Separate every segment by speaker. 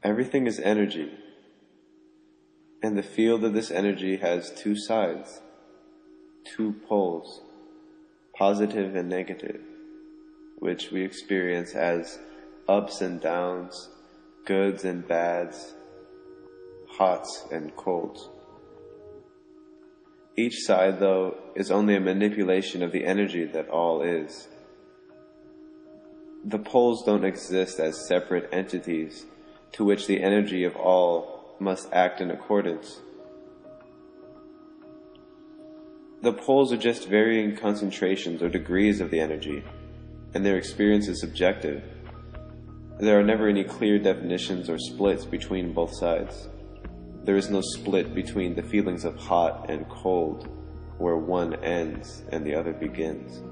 Speaker 1: Everything is energy, and the field of this energy has two sides, two poles, positive and negative, which we experience as ups and downs, goods and bads, hots and colds. Each side, though, is only a manipulation of the energy that all is. The poles don't exist as separate entities to which the energy of all must act in accordance. The poles are just varying concentrations or degrees of the energy, and their experience is subjective. There are never any clear definitions or splits between both sides. There is no split between the feelings of hot and cold, where one ends and the other begins.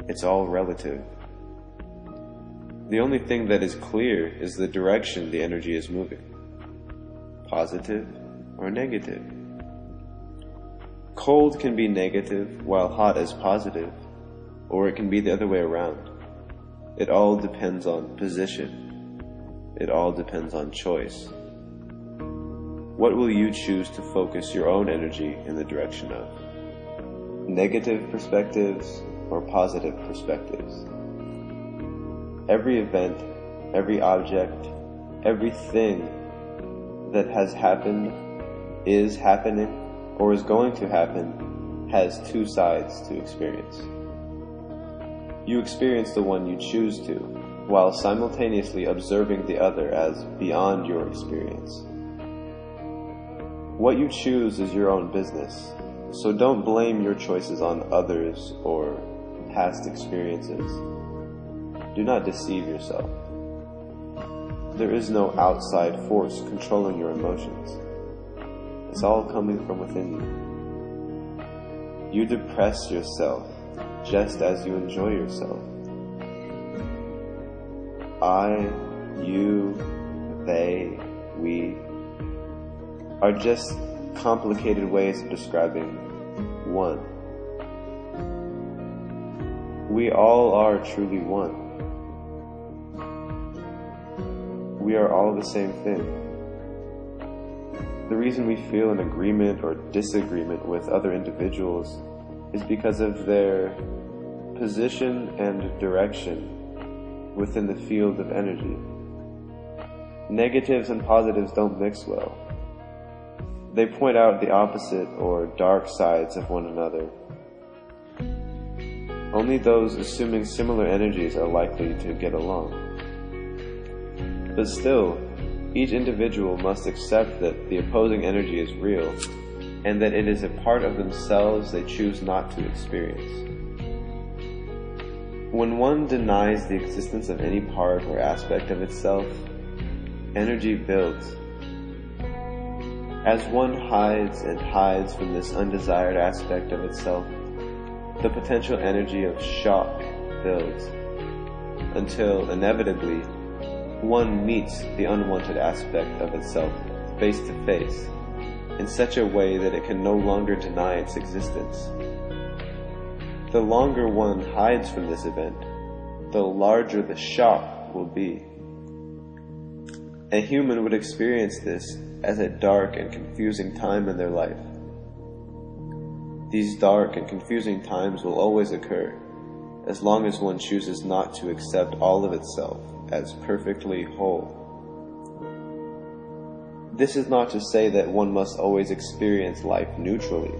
Speaker 1: It's all relative. The only thing that is clear is the direction the energy is moving, positive or negative. Cold can be negative while hot is positive, or it can be the other way around. It all depends on position. It all depends on choice. What will you choose to focus your own energy in the direction of? Negative perspectives or positive perspectives? Every event, every object, everything that has happened, is happening, or is going to happen has two sides to experience. You experience the one you choose to, while simultaneously observing the other as beyond your experience. What you choose is your own business, so don't blame your choices on others or past experiences. Do not deceive yourself. There is no outside force controlling your emotions. It's all coming from within you. You depress yourself just as you enjoy yourself. I, you, they, we are just complicated ways of describing one. We all are truly one. We are all the same thing. The reason we feel an agreement or disagreement with other individuals is because of their position and direction within the field of energy. Negatives and positives don't mix well. They point out the opposite or dark sides of one another. Only those assuming similar energies are likely to get along. But still, each individual must accept that the opposing energy is real, and that it is a part of themselves they choose not to experience. When one denies the existence of any part or aspect of itself, energy builds. As one hides and hides from this undesired aspect of itself, the potential energy of shock builds, until inevitably one meets the unwanted aspect of itself face to face in such a way that it can no longer deny its existence. The longer one hides from this event, the larger the shock will be. A human would experience this as a dark and confusing time in their life. These dark and confusing times will always occur, as long as one chooses not to accept all of itself as perfectly whole. This is not to say that one must always experience life neutrally.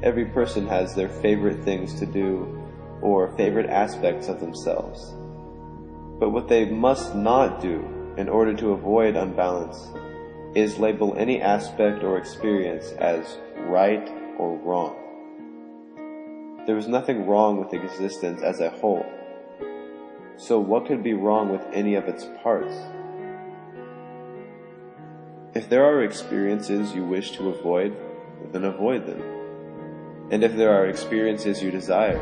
Speaker 1: Every person has their favorite things to do or favorite aspects of themselves. But what they must not do in order to avoid unbalance is label any aspect or experience as right or wrong. There is nothing wrong with existence as a whole. So what could be wrong with any of its parts? If there are experiences you wish to avoid, then avoid them. And if there are experiences you desire,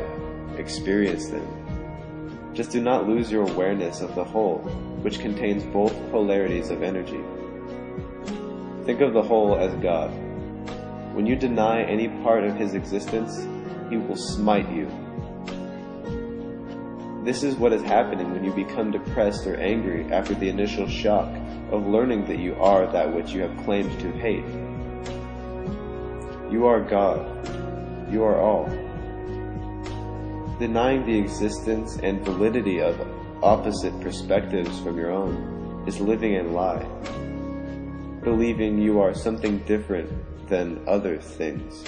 Speaker 1: experience them. Just do not lose your awareness of the whole, which contains both polarities of energy. Think of the whole as God. When you deny any part of His existence, He will smite you. This is what is happening when you become depressed or angry after the initial shock of learning that you are that which you have claimed to hate. You are God. You are all. Denying the existence and validity of opposite perspectives from your own is living in lie, believing you are something different than other things.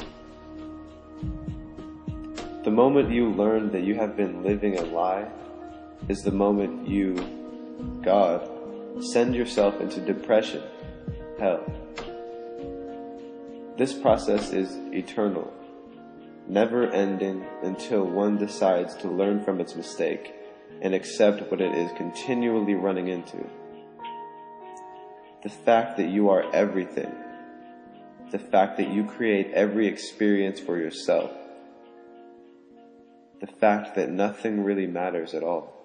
Speaker 1: The moment you learn that you have been living a lie is the moment you, God, send yourself into depression, hell. This process is eternal, never ending until one decides to learn from its mistake and accept what it is continually running into. The fact that you are everything, the fact that you create every experience for yourself, the fact that nothing really matters at all.